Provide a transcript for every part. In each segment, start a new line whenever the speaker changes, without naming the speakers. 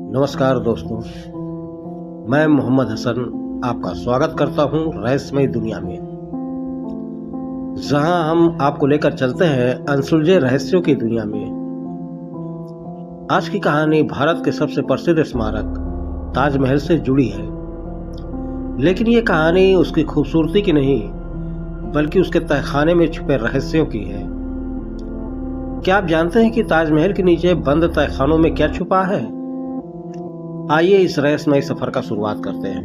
नमस्कार दोस्तों, मैं मोहम्मद हसन आपका स्वागत करता हूं रहस्यमय दुनिया में, जहां हम आपको लेकर चलते हैं अनसुलझे रहस्यों की दुनिया में। आज की कहानी भारत के सबसे प्रसिद्ध स्मारक ताजमहल से जुड़ी है, लेकिन ये कहानी उसकी खूबसूरती की नहीं, बल्कि उसके तहखाने में छुपे रहस्यों की है। क्या आप जानते हैं कि ताजमहल के नीचे बंद तहखानों में क्या छुपा है? आइए इस रहस्यमय सफर का शुरुआत करते हैं।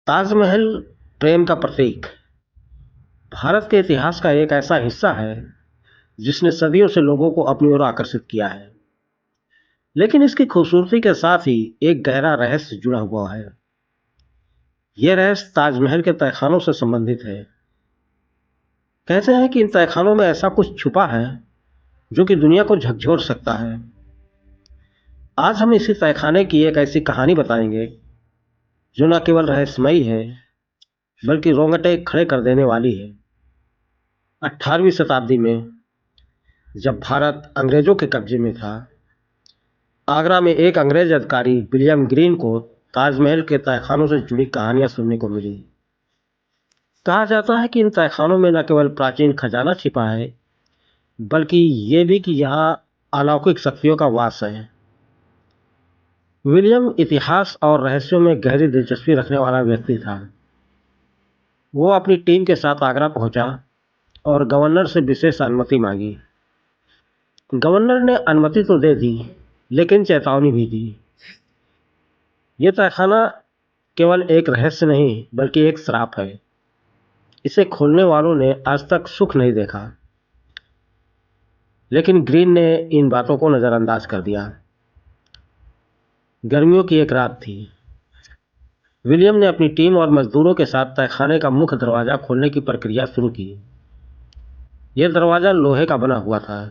ताजमहल प्रेम का प्रतीक भारत के इतिहास का एक ऐसा हिस्सा है जिसने सदियों से लोगों को अपनी ओर आकर्षित किया है। लेकिन इसकी खूबसूरती के साथ ही एक गहरा रहस्य जुड़ा हुआ है। यह रहस्य ताजमहल के तहखानों से संबंधित है। कहते हैं कि इन तहखानों में ऐसा कुछ छुपा है जो कि दुनिया को झकझोर सकता है। आज हम इसी तहखाने की एक ऐसी कहानी बताएंगे जो न केवल रहस्यमयी है, बल्कि रोंगटे खड़े कर देने वाली है। 18वीं शताब्दी में जब भारत अंग्रेजों के कब्जे में था, आगरा में एक अंग्रेज अधिकारी विलियम ग्रीन को ताजमहल के तहखानों से जुड़ी कहानियां सुनने को मिली। कहा जाता है कि इन तहखानों में न केवल प्राचीन खजाना छिपा है, बल्कि ये भी कि यहाँ अलौकिक शक्तियों का वास है। विलियम इतिहास और रहस्यों में गहरी दिलचस्पी रखने वाला व्यक्ति था। वो अपनी टीम के साथ आगरा पहुंचा और गवर्नर से विशेष अनुमति मांगी। गवर्नर ने अनुमति तो दे दी, लेकिन चेतावनी भी दी। ये तहखाना केवल एक रहस्य नहीं, बल्कि एक श्राप है। इसे खोलने वालों ने आज तक सुख नहीं देखा। लेकिन ग्रीन ने इन बातों को नज़रअंदाज कर दिया। गर्मियों की एक रात थी। विलियम ने अपनी टीम और मजदूरों के साथ तहखाने का मुख्य दरवाज़ा खोलने की प्रक्रिया शुरू की। यह दरवाज़ा लोहे का बना हुआ था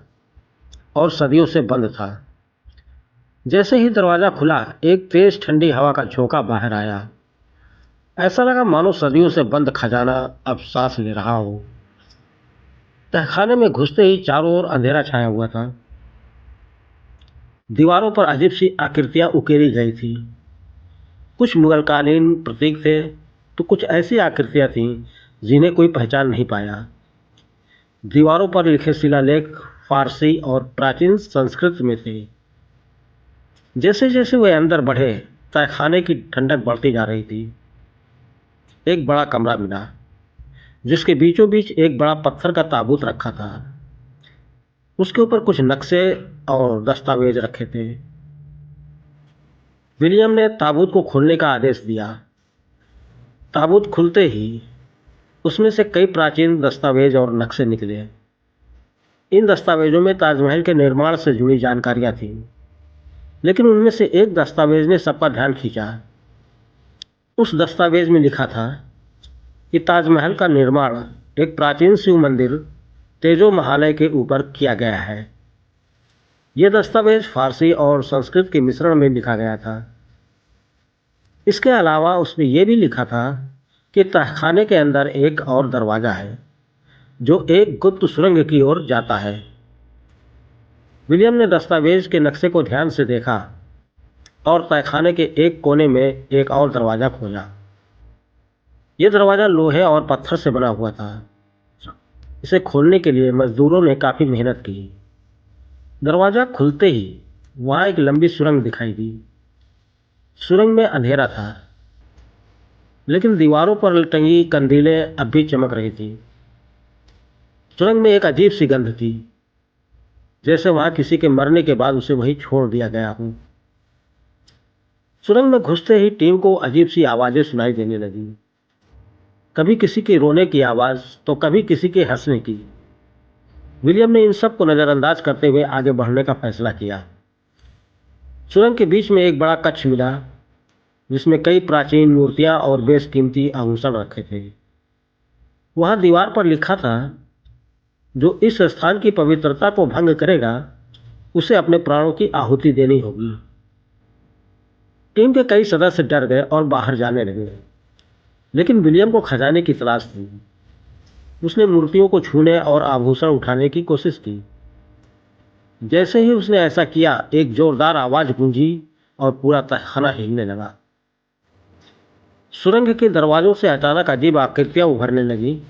और सदियों से बंद था। जैसे ही दरवाज़ा खुला, एक तेज ठंडी हवा का झोंका बाहर आया। ऐसा लगा मानो सदियों से बंद खजाना अब सांस ले रहा हो। तहखाने में घुसते ही चारों ओर अंधेरा छाया हुआ था। दीवारों पर अजीब सी आकृतियां उकेरी गई थी। कुछ मुगलकालीन प्रतीक थे, तो कुछ ऐसी आकृतियां थीं जिन्हें कोई पहचान नहीं पाया। दीवारों पर लिखे शिलालेख फारसी और प्राचीन संस्कृत में थे। जैसे जैसे वे अंदर बढ़े, तहखाने की ठंडक बढ़ती जा रही थी। एक बड़ा कमरा मिला, जिसके बीचों बीच एक बड़ा पत्थर का ताबूत रखा था। उसके ऊपर कुछ नक्शे और दस्तावेज रखे थे। विलियम ने ताबूत को खोलने का आदेश दिया। ताबूत खुलते ही उसमें से कई प्राचीन दस्तावेज और नक्शे निकले। इन दस्तावेजों में ताजमहल के निर्माण से जुड़ी जानकारियां थीं, लेकिन उनमें से एक दस्तावेज ने सबका ध्यान खींचा। उस दस्तावेज में लिखा था कि ताजमहल का निर्माण एक प्राचीन शिव मंदिर तेजो महालय के ऊपर किया गया है। यह दस्तावेज फारसी और संस्कृत के मिश्रण में लिखा गया था। इसके अलावा उसमें यह भी लिखा था कि तहखाने के अंदर एक और दरवाज़ा है जो एक गुप्त सुरंग की ओर जाता है। विलियम ने दस्तावेज के नक्शे को ध्यान से देखा और तहखाने के एक कोने में एक और दरवाज़ा खोजा। यह दरवाज़ा लोहे और पत्थर से बना हुआ था। इसे खोलने के लिए मजदूरों ने काफ़ी मेहनत की। दरवाज़ा खुलते ही वहाँ एक लंबी सुरंग दिखाई दी। सुरंग में अंधेरा था, लेकिन दीवारों पर टंगी कंदीलें अब भी चमक रही थी। सुरंग में एक अजीब सी गंध थी, जैसे वहाँ किसी के मरने के बाद उसे वहीं छोड़ दिया गया हो। सुरंग में घुसते ही टीम को अजीब सी आवाज़ें सुनाई देने लगी। कभी किसी के रोने की आवाज़, तो कभी किसी के हंसने की। विलियम ने इन सब को नज़रअंदाज करते हुए आगे बढ़ने का फैसला किया। सुरंग के बीच में एक बड़ा कक्ष मिला, जिसमें कई प्राचीन मूर्तियां और बेशकीमती आभूषण रखे थे। वहां दीवार पर लिखा था, जो इस स्थान की पवित्रता को भंग करेगा, उसे अपने प्राणों की आहुति देनी होगी। टीम के कई सदस्य डर गए और बाहर जाने लगे। लेकिन विलियम को खजाने की तलाश थी। उसने मूर्तियों को छूने और आभूषण उठाने की कोशिश की। जैसे ही उसने ऐसा किया, एक जोरदार आवाज गूंजी और पूरा तहखाना हिलने लगा। सुरंग के दरवाजों से अचानक अजीब आकृतियां उभरने लगी।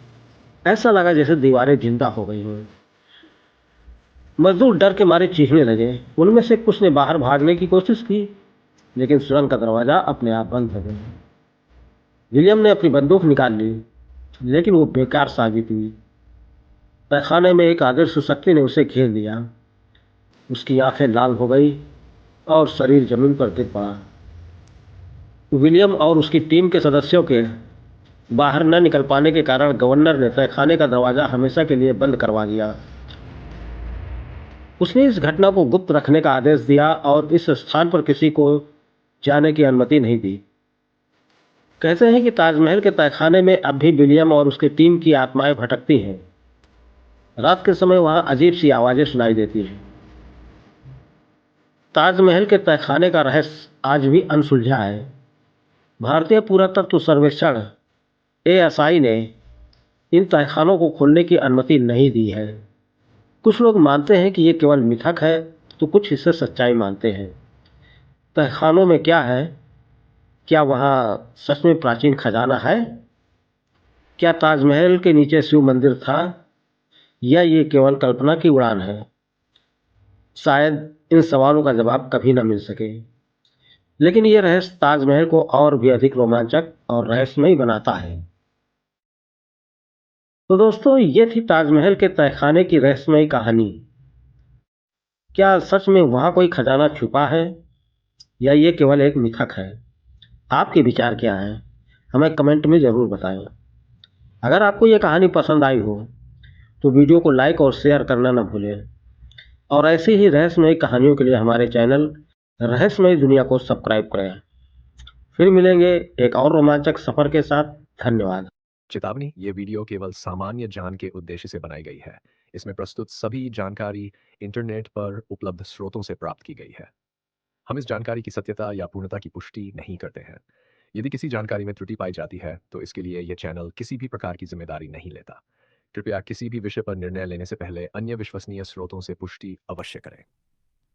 ऐसा लगा जैसे दीवारें जिंदा हो गई हों। मजदूर डर के मारे चीखने लगे। उनमें से कुछ ने बाहर भागने की कोशिश की, लेकिन सुरंग का दरवाजा अपने आप बंद हो गया। विलियम ने अपनी बंदूक निकाल ली, लेकिन वो बेकार साबित हुई। तहखाने में एक अदृश्य शक्ति ने उसे घेर लिया। उसकी आंखें लाल हो गई और शरीर जमीन पर गिर पड़ा। विलियम और उसकी टीम के सदस्यों के बाहर न निकल पाने के कारण गवर्नर ने तहखाने का दरवाजा हमेशा के लिए बंद करवा दिया। उसने इस घटना को गुप्त रखने का आदेश दिया और इस स्थान पर किसी को जाने की अनुमति नहीं दी। कहते हैं कि ताजमहल के तहखाने में अब भी विलियम और उसकी टीम की आत्माएं भटकती हैं। रात के समय वहां अजीब सी आवाजें सुनाई देती हैं। ताजमहल के तहखाने का रहस्य आज भी अनसुलझा है। भारतीय पुरातत्व सर्वेक्षण एएसआई ने इन तहखानों को खोलने की अनुमति नहीं दी है। कुछ लोग मानते हैं कि ये केवल मिथक है, तो कुछ इसे सच्चाई मानते हैं। तहखानों में क्या है? क्या वहाँ सच में प्राचीन खजाना है? क्या ताजमहल के नीचे शिव मंदिर था, या ये केवल कल्पना की उड़ान है? शायद इन सवालों का जवाब कभी न मिल सके, लेकिन ये रहस्य ताजमहल को और भी अधिक रोमांचक और रहस्यमय बनाता है। तो दोस्तों, ये थी ताजमहल के तहखाने की रहस्यमय कहानी। क्या सच में वहाँ कोई खजाना छुपा है, या ये केवल एक मिथक है? आपके विचार क्या हैं? हमें कमेंट में ज़रूर बताएं। अगर आपको ये कहानी पसंद आई हो, तो वीडियो को लाइक और शेयर करना न भूलें। और ऐसी ही रहस्यमय कहानियों के लिए हमारे चैनल रहस्यमय दुनिया को सब्सक्राइब करें। फिर मिलेंगे एक और रोमांचक सफ़र के साथ। धन्यवाद।
चेतावनी, ये वीडियो केवल सामान्य ज्ञान के उद्देश्य से बनाई गई है। इसमें प्रस्तुत सभी जानकारी इंटरनेट पर उपलब्ध स्रोतों से प्राप्त की गई है। हम इस जानकारी की सत्यता या पूर्णता की पुष्टि नहीं करते हैं। यदि किसी जानकारी में त्रुटि पाई जाती है, तो इसके लिए यह चैनल किसी भी प्रकार की जिम्मेदारी नहीं लेता। कृपया किसी भी विषय पर निर्णय लेने से पहले अन्य विश्वसनीय स्रोतों से पुष्टि अवश्य करें।